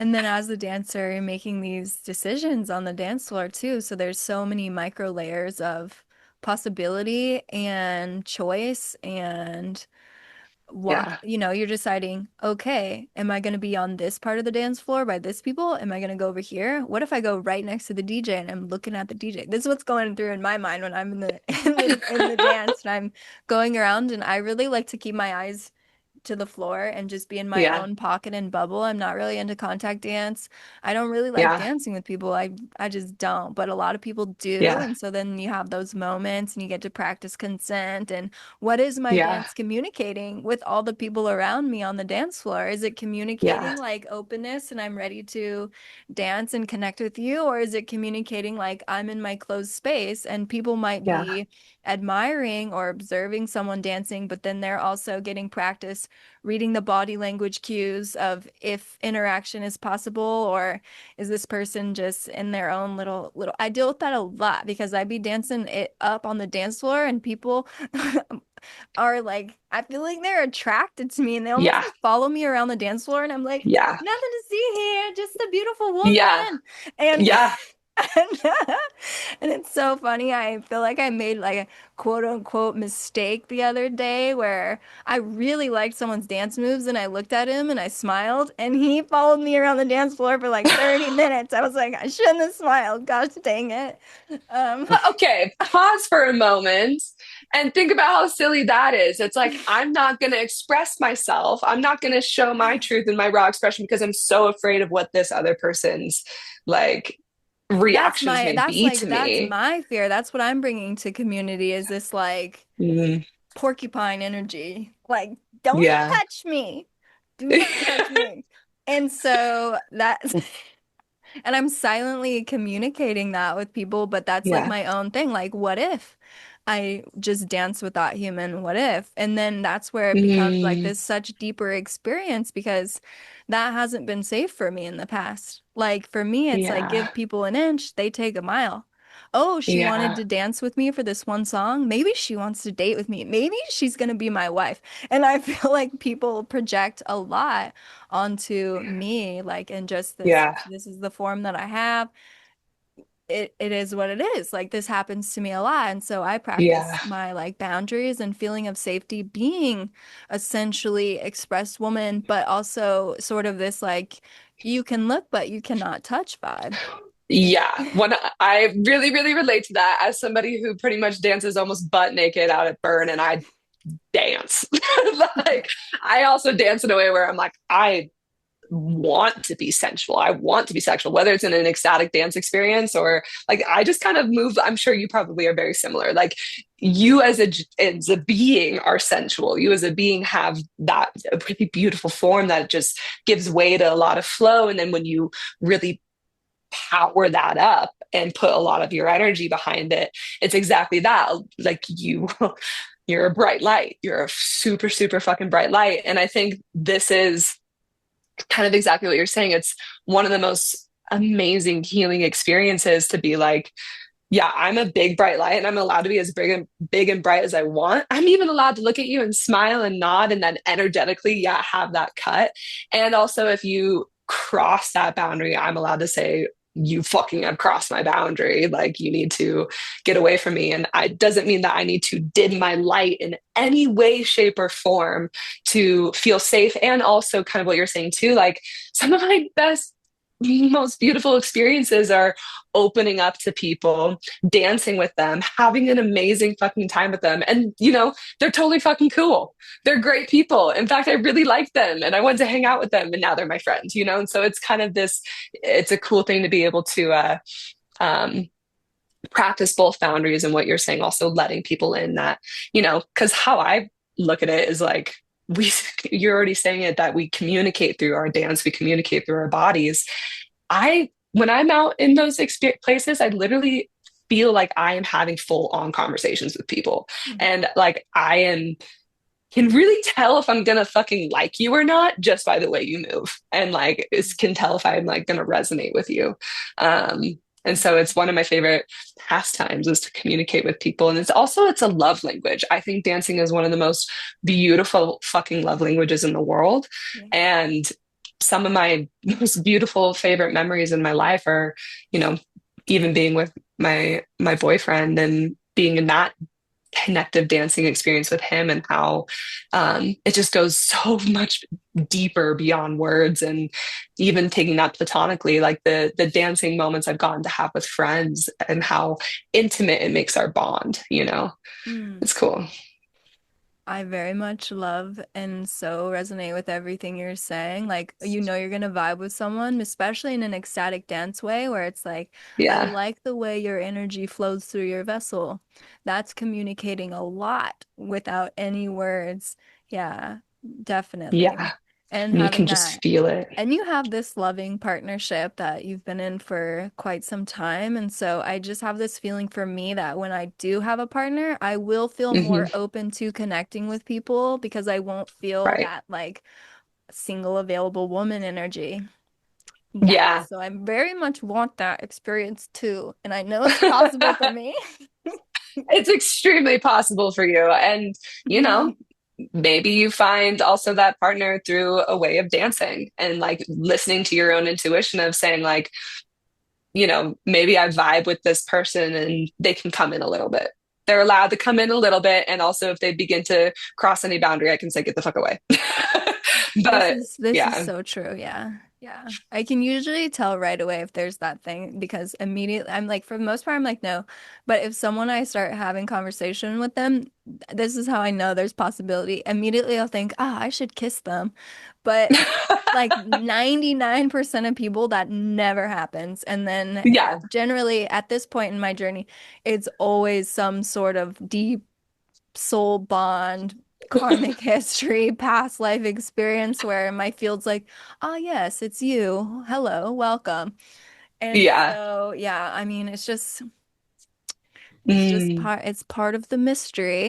And then as a dancer, you're making these decisions on the dance floor too. So there's so many micro layers of possibility and choice and what, Yeah. you're deciding, okay, am I going to be on this part of the dance floor by this people? Am I going to go over here? What if I go right next to the DJ and I'm looking at the DJ? This is what's going through in my mind when I'm in the in the dance and I'm going around, and I really like to keep my eyes to the floor and just be in my Yeah. own pocket and bubble. I'm not really into contact dance. I don't really like Yeah. dancing with people. I just don't, but a lot of people do. Yeah. And so then you have those moments and you get to practice consent and what is my Yeah. dance communicating with all the people around me on the dance floor? Is it Yeah. communicating like openness and I'm ready to dance and connect with you? Or is it communicating like I'm in my closed space and people might Yeah. be admiring or observing someone dancing, but then they're also getting practice reading the body language cues of if interaction is possible or is this person just in their own little I deal with that a lot because I be dancing it up on the dance floor and people are like I feel like they're attracted to me and they almost Yeah. like follow me around the dance floor and I'm like Yeah. nothing to see here, just a beautiful Yeah. woman. And Yeah. and, and it's so funny. I feel like I made like a quote unquote mistake the other day where I really liked someone's dance moves and I looked at him and I smiled and he followed me around the dance floor for like 30 minutes. I was like, I shouldn't have smiled. Gosh dang it. Um, Okay, pause for a moment and think about how silly that is. It's like, I'm not going to express myself. I'm not going to show my truth and my raw expression because I'm so afraid of what this other person's like reactions may be to that's me. my fear. That's what I'm bringing to community is this like Mm, porcupine energy. Like, don't yeah. touch me. Do not touch me. And so that's and I'm silently communicating that with people, but that's like Yeah. my own thing. Like, what if I just dance with that human? What if? And then that's where it becomes like Mm, this such deeper experience because that hasn't been safe for me in the past. Like for me, it's like yeah. give people an inch, they take a mile. Oh, she wanted Yeah. to dance with me for this one song. Maybe she wants to date with me. Maybe she's gonna be my wife. And I feel like people project a lot onto me, like, and just Yeah. this is the form that I have. It is what it is. Like this happens to me a lot. And so I practice Yeah. my like boundaries and feeling of safety being essentially expressed woman, but also sort of this like you can look but you cannot touch vibe. Yeah, when I really, really relate to that as somebody who pretty much dances almost butt naked out at Burn, and I dance. Like, I also dance in a way where I'm like, I want to be sensual. I want to be sexual, whether it's in an ecstatic dance experience or like I just kind of move. I'm sure you probably are very similar. Like you as a being are sensual. You as a being have that a pretty beautiful form that just gives way to a lot of flow. And then when you really power that up and put a lot of your energy behind it, it's exactly that. Like you're a bright light. You're a super, super fucking bright light. And I think this is kind of exactly what you're saying. It's one of the most amazing healing experiences to be like, yeah, I'm a big bright light and I'm allowed to be as big and bright as I want. I'm even allowed to look at you and smile and nod and then energetically, yeah, have that cut. And also if you cross that boundary, I'm allowed to say, you fucking have crossed my boundary. Like you need to get away from me. And it doesn't mean that I need to dim my light in any way, shape, or form to feel safe. And also kind of what you're saying too, like some of my best most beautiful experiences are opening up to people, dancing with them, having an amazing fucking time with them. And, they're totally fucking cool. They're great people. In fact, I really like them and I went to hang out with them and now they're my friends. And so it's kind of it's a cool thing to be able to um, practice both boundaries and what you're saying, also letting people in that, because how I look at it is like, you're already saying it that we communicate through our dance, we communicate through our bodies. When I'm out in those places, I literally feel like I am having full on conversations with people. Mhm. And like can really tell if I'm gonna fucking like you or not just by the way you move. And like can tell if I'm like gonna resonate with you. Um, and so it's one of my favorite pastimes is to communicate with people. And it's a love language. I think dancing is one of the most beautiful fucking love languages in the world. Yeah. And some of my most beautiful favorite memories in my life are, you know, even being with my boyfriend and being in that connective dancing experience with him, and how it just goes so much deeper beyond words. And even taking that platonically, like the dancing moments I've gotten to have with friends and how intimate it makes our bond, you know. Mm. It's cool. I very much love and so resonate with everything you're saying. Like, you know, you're gonna vibe with someone, especially in an ecstatic dance way, where it's like, I Yeah. like the way your energy flows through your vessel. That's communicating a lot without any words. Yeah, definitely. Yeah. And And you having can just that. feel it. And you have this loving partnership that you've been in for quite some time. And so I just have this feeling for me that when I do have a partner, I will feel more Hmm. open to connecting with people because I won't feel Right. that like single available woman energy. Yeah. Yeah. So I very much want that experience too. And I know it's possible for me. It's extremely possible for you. And, you know, maybe you find also that partner through a way of dancing and like listening to your own intuition of saying, like, you know, maybe I vibe with this person and they can come in a little bit. They're allowed to come in a little bit. And also, if they begin to cross any boundary, I can say, get the fuck away. But This is yeah. so true. Yeah. Yeah. I can usually tell right away if there's that thing because immediately I'm like, for the most part, I'm like, no. But if someone I start having conversation with them, this is how I know there's possibility. Immediately I'll think, ah, I should kiss them. But like 99% of people, that never happens. And then Yeah. generally at this point in my journey, it's always some sort of deep soul bond, karmic history, past life experience where my field's like, oh yes, it's you. Hello, welcome. And Yeah. so yeah, I mean it's just Mm. part, it's part of the mystery.